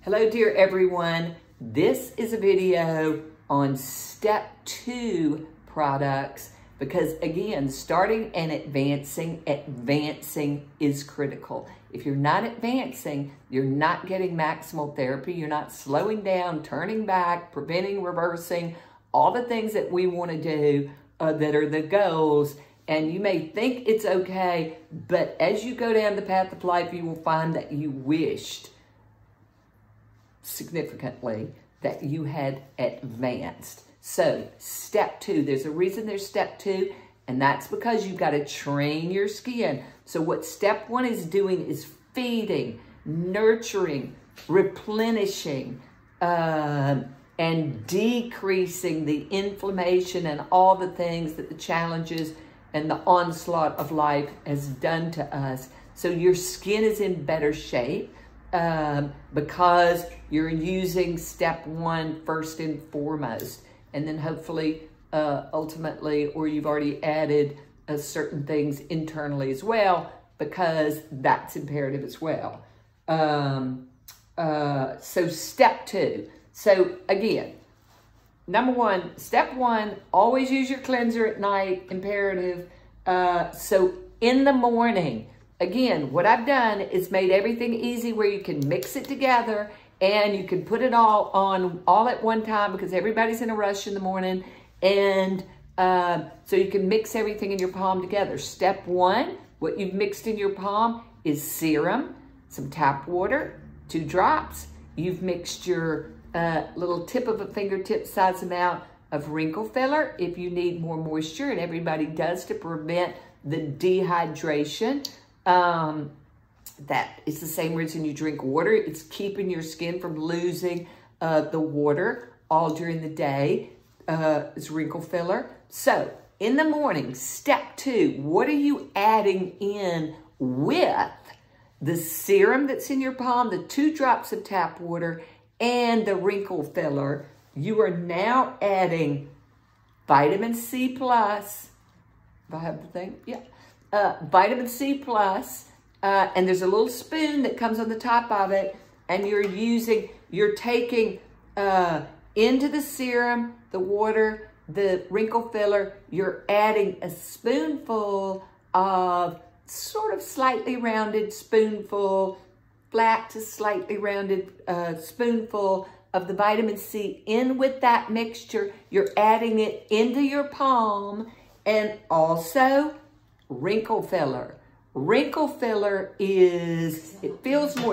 Hello, dear everyone. This is a video on step 2 products because, again, starting and advancing is critical. If you're not advancing, you're not getting maximal therapy. You're not slowing down, turning back, preventing, reversing, all the things that we want to do that are the goals. And you may think it's okay, but as you go down the path of life, you will find that you wished significantly that you had advanced. So step 2, there's a reason there's step 2, and that's because you've got to train your skin. So what step 1 is doing is feeding, nurturing, replenishing, and decreasing the inflammation and all the things that the challenges and the onslaught of life has done to us. So your skin is in better shape because you're using step 1 first and foremost. And then hopefully, ultimately, or you've already added certain things internally as well, because that's imperative as well. So step 2. So again, number 1, step 1, always use your cleanser at night, imperative. So in the morning, again, what I've done is made everything easy where you can mix it together and you can put it all on all at one time because everybody's in a rush in the morning. And so you can mix everything in your palm together. Step 1, what you've mixed in your palm is serum, some tap water, 2 drops. You've mixed your little tip of a fingertip size amount of wrinkle filler if you need more moisture, and everybody does to prevent the dehydration. That is the same reason you drink water. It's keeping your skin from losing the water all during the day. It's wrinkle filler. So in the morning, step 2, what are you adding in with the serum that's in your palm, the 2 drops of tap water, and the wrinkle filler? You are now adding vitamin C plus. If I have the thing, yeah. Vitamin C plus, and there's a little spoon that comes on the top of it, and you're taking into the serum, the water, the wrinkle filler, you're adding a spoonful of sort of slightly rounded spoonful, flat to slightly rounded spoonful of the vitamin C in with that mixture. You're adding it into your palm, and also wrinkle filler. Wrinkle filler is, it feels cell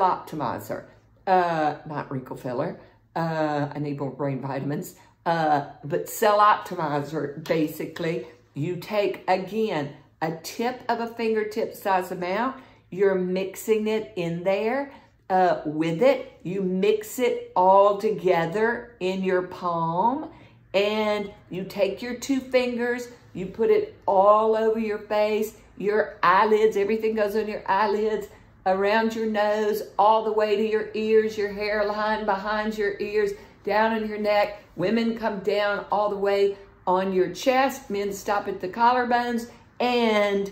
optimizer. Not wrinkle filler. I need more brain vitamins. But cell optimizer, basically, you take, again, a tip of a fingertip size amount. You're mixing it in there with it. You mix it all together in your palm, and you take your 2 fingers, you put it all over your face, your eyelids, everything goes on your eyelids, around your nose, all the way to your ears, your hairline behind your ears, down on your neck. Women come down all the way on your chest. Men stop at the collarbones, and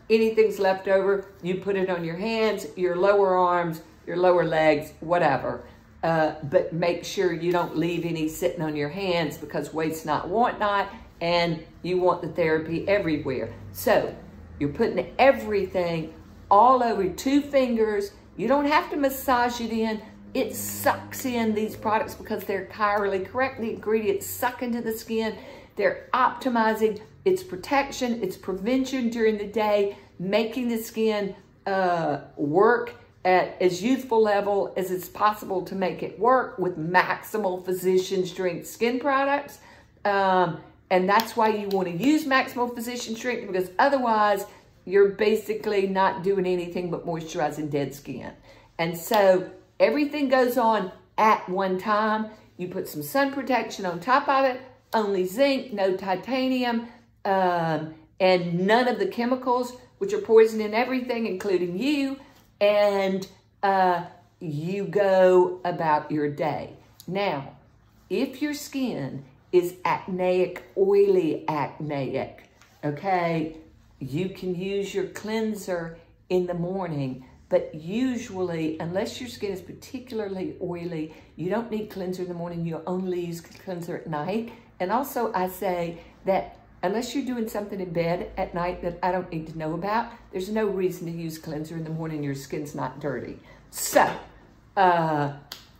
anything's left over, you put it on your hands, your lower arms, your lower legs, whatever. But make sure you don't leave any sitting on your hands because waste not, want not, and you want the therapy everywhere. So you're putting everything all over 2 fingers. You don't have to massage it in. It sucks in these products because they're chirally correct. The ingredients suck into the skin. They're optimizing its protection, its prevention during the day, making the skin work at as youthful level as it's possible to make it work with maximal physician strength skin products. And that's why you want to use maximal physician strength, because otherwise you're basically not doing anything but moisturizing dead skin. And so everything goes on at one time. You put some sun protection on top of it, only zinc, no titanium, and none of the chemicals, which are poisoning everything, including you, and you go about your day. Now, if your skin is acneic, oily acneic, okay, you can use your cleanser in the morning but usually, unless your skin is particularly oily, you don't need cleanser in the morning. You only use cleanser at night. And also I say that unless you're doing something in bed at night that I don't need to know about, there's no reason to use cleanser in the morning. Your skin's not dirty. So,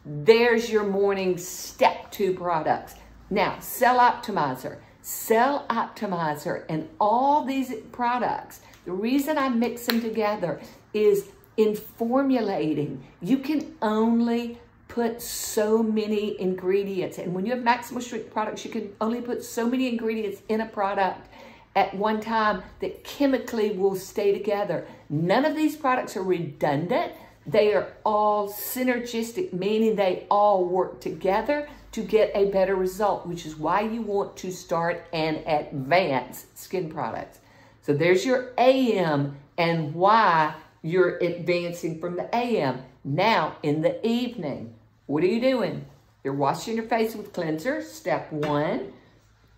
there's your morning step 2 products. Now, Cell Optimizer. Cell Optimizer and all these products, the reason I mix them together is in formulating, you can only put so many ingredients. And when you have maximal strength products, you can only put so many ingredients in a product at one time that chemically will stay together. None of these products are redundant. They are all synergistic, meaning they all work together to get a better result, which is why you want to start and advance skin products. So there's your AM and why you're advancing from the AM. Now, in the evening, what are you doing? You're washing your face with cleanser, step 1.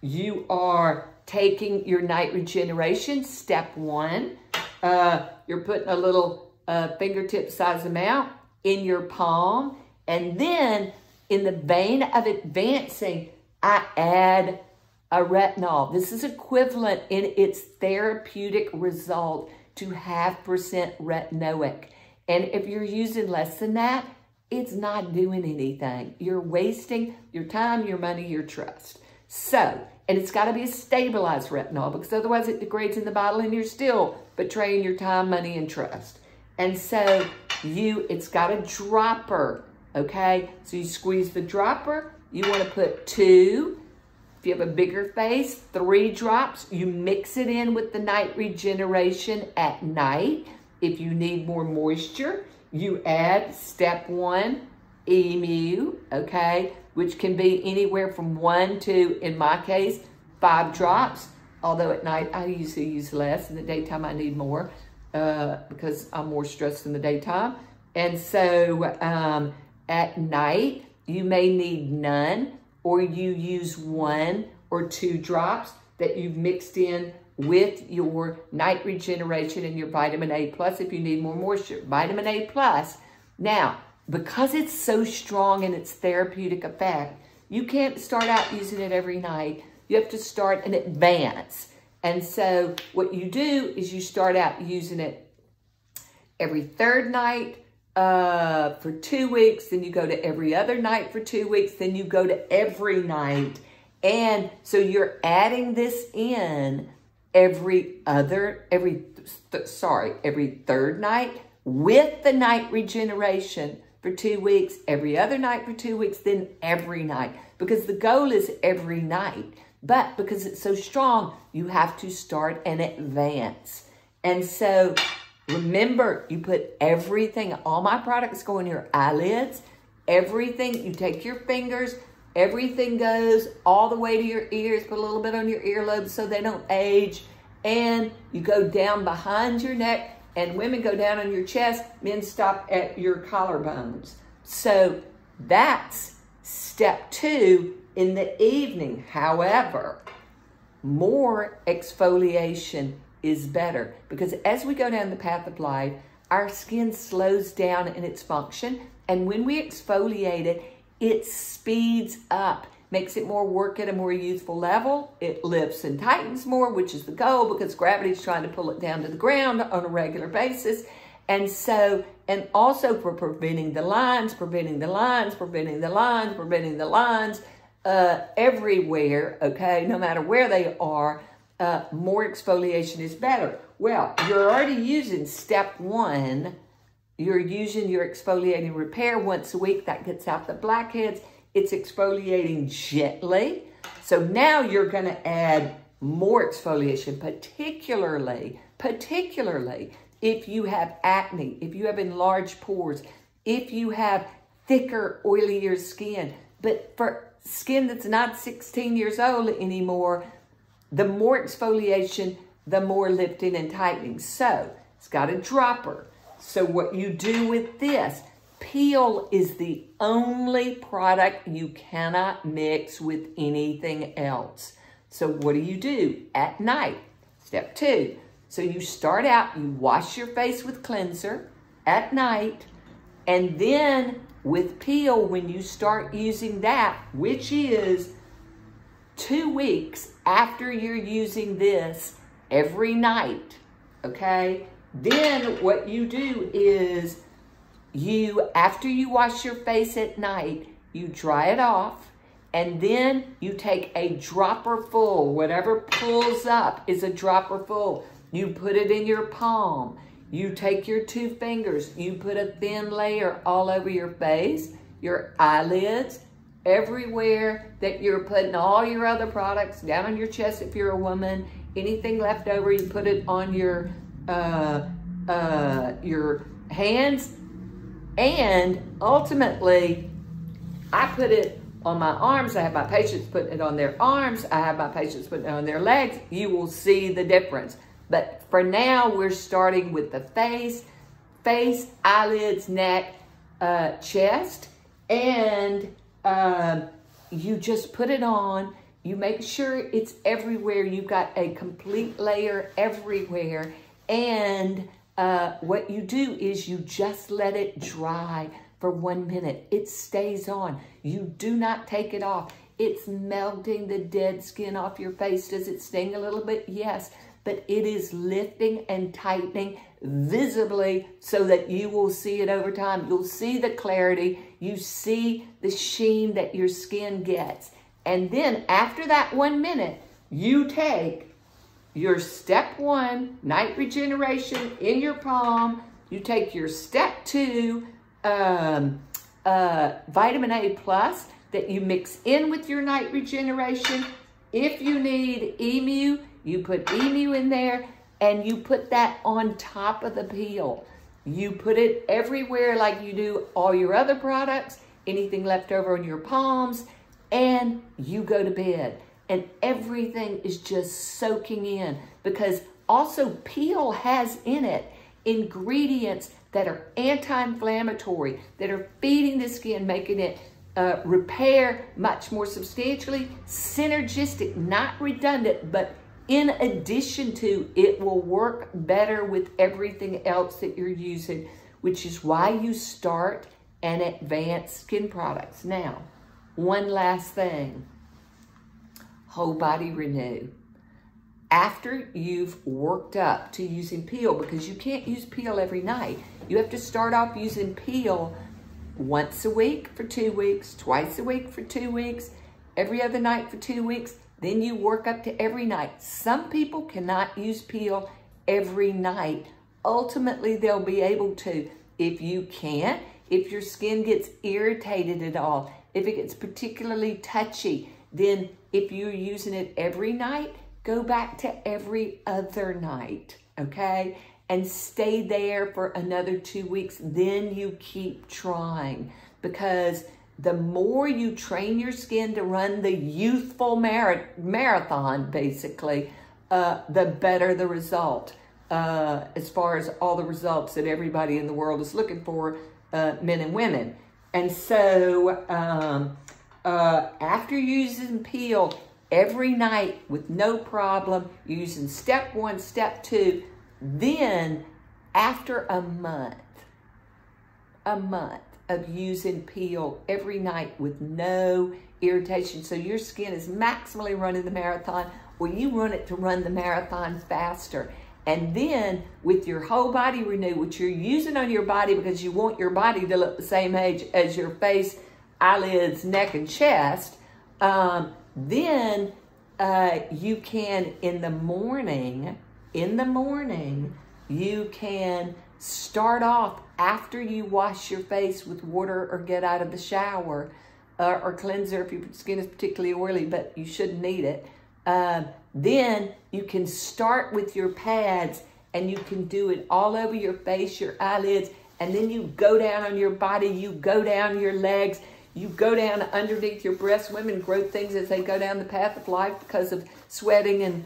You are taking your night regeneration, step 1. You're putting a little fingertip size amount in your palm. And then, in the vein of advancing, I add a retinol. This is equivalent in its therapeutic result to 0.5% retinoic. And if you're using less than that, it's not doing anything. You're wasting your time, your money, your trust. So, and it's got to be a stabilized retinol because otherwise it degrades in the bottle and you're still betraying your time, money, and trust. And so it's got a dropper, okay? So you squeeze the dropper. You want to put 2. If you have a bigger face, 3 drops. You mix it in with the night regeneration at night. If you need more moisture, you add step 1, Emu, okay? Which can be anywhere from 1 to, in my case, 5 drops. Although at night, I usually use less. In the daytime, I need more because I'm more stressed in the daytime. And so at night, you may need none, or you use 1 or 2 drops that you've mixed in with your night regeneration and your vitamin A plus if you need more moisture. Vitamin A plus. Now, because it's so strong in its therapeutic effect, you can't start out using it every night. You have to start in advance. And so what you do is you start out using it every 3rd night for 2 weeks, then you go to every other night for 2 weeks, then you go to every night. And so you're adding this in every 3rd night with the night regeneration for 2 weeks, every other night for 2 weeks, then every night. Because the goal is every night. But because it's so strong, you have to start and advance. And so remember, you put everything, all my products go in your eyelids, everything, you take your fingers, everything goes all the way to your ears, put a little bit on your earlobes so they don't age, and you go down behind your neck, and women go down on your chest, men stop at your collarbones. So that's step 2 in the evening. However, more exfoliation is better because as we go down the path of life, our skin slows down in its function, and when we exfoliate it, it speeds up, makes it more work at a more youthful level. It lifts and tightens more, which is the goal because gravity is trying to pull it down to the ground on a regular basis. And so, and also for preventing the lines, everywhere, okay, no matter where they are, more exfoliation is better. Well, you're already using step 1. You're using your exfoliating repair once a week. That gets out the blackheads. It's exfoliating gently. So now you're going to add more exfoliation, particularly if you have acne, if you have enlarged pores, if you have thicker, oilier skin. But for skin that's not 16 years old anymore, the more exfoliation, the more lifting and tightening. So it's got a dropper. So what you do with this, Peel is the only product you cannot mix with anything else. So what do? At night, step 2. So you start out, you wash your face with cleanser. at night. And then with Peel, when you start using that, which is 2 weeks after you're using this every night, okay? Then what you do is after you wash your face at night, you dry it off, and then you take a dropper full, whatever pulls up is a dropper full. You put it in your palm. You take your 2 fingers, you put a thin layer all over your face, your eyelids, everywhere that you're putting all your other products, down on your chest if you're a woman, anything left over, you put it on your hands, and ultimately, I put it on my arms. I have my patients putting it on their arms. I have my patients putting it on their legs. You will see the difference. But for now, we're starting with the face, eyelids, neck, chest, and you just put it on. You make sure it's everywhere. You've got a complete layer everywhere. And what you do is you just let it dry for 1 minute. It stays on. You do not take it off. It's melting the dead skin off your face. Does it sting a little bit? Yes. But it is lifting and tightening visibly so that you will see it over time. You'll see the clarity. You see the sheen that your skin gets. And then after that 1 minute, you take your step 1, night regeneration in your palm. You take your step 2, vitamin A plus that you mix in with your night regeneration. If you need Emu, you put Emu in there, and you put that on top of the Peel. You put it everywhere like you do all your other products, anything left over on your palms, and you go to bed. And everything is just soaking in, because also Peel has in it ingredients that are anti-inflammatory, that are feeding the skin, making it repair much more substantially, synergistic, not redundant, but in addition to, it will work better with everything else that you're using, which is why you start and advance skin products. Now, one last thing, Whole Body Renew. After you've worked up to using Peel, because you can't use Peel every night, you have to start off using Peel once a week for 2 weeks, twice a week for 2 weeks, every other night for 2 weeks. Then you work up to every night. Some people cannot use Peel every night. Ultimately, they'll be able to. If you can't, if your skin gets irritated at all, if it gets particularly touchy, then if you're using it every night, go back to every other night, okay? And stay there for another 2 weeks. Then you keep trying, because the more you train your skin to run the youthful marathon, basically, the better the result, as far as all the results that everybody in the world is looking for, men and women. And so after using Peel every night with no problem, using step 1, step 2, then after a month of using Peel every night with no irritation, so your skin is maximally running the marathon, or you run it to run the marathon faster. And then with your Whole Body Renew, which you're using on your body because you want your body to look the same age as your face, eyelids, neck, and chest, then you can, in the morning, you can start off after you wash your face with water or get out of the shower, or cleanser if your skin is particularly oily, but you shouldn't need it. Then you can start with your pads, and you can do it all over your face, your eyelids, and then you go down on your body, you go down your legs, you go down underneath your breasts. Women grow things as they go down the path of life because of sweating and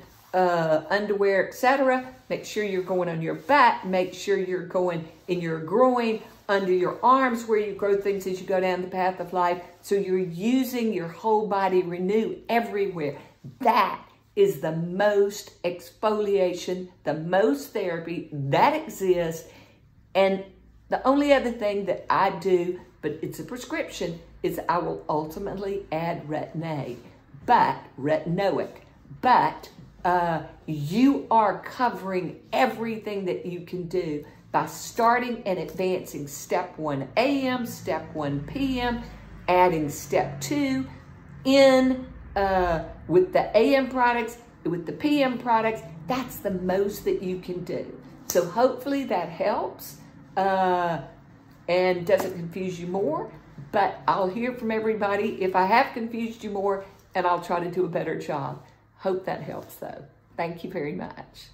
underwear, etc. Make sure you're going on your back. Make sure you're going in your groin, under your arms, where you grow things as you go down the path of life. So you're using your Whole Body Renew everywhere. That is the most exfoliation, the most therapy that exists. And The only other thing that I do, but it's a prescription, is I will ultimately add retinoic. But you are covering everything that you can do by starting and advancing step 1 a.m., step 1 p.m., adding step 2 in with the AM products, with the PM products. That's the most that you can do. So hopefully that helps and doesn't confuse you more. But I'll hear from everybody if I have confused you more, and I'll try to do a better job. Hope that helps, though. Thank you very much.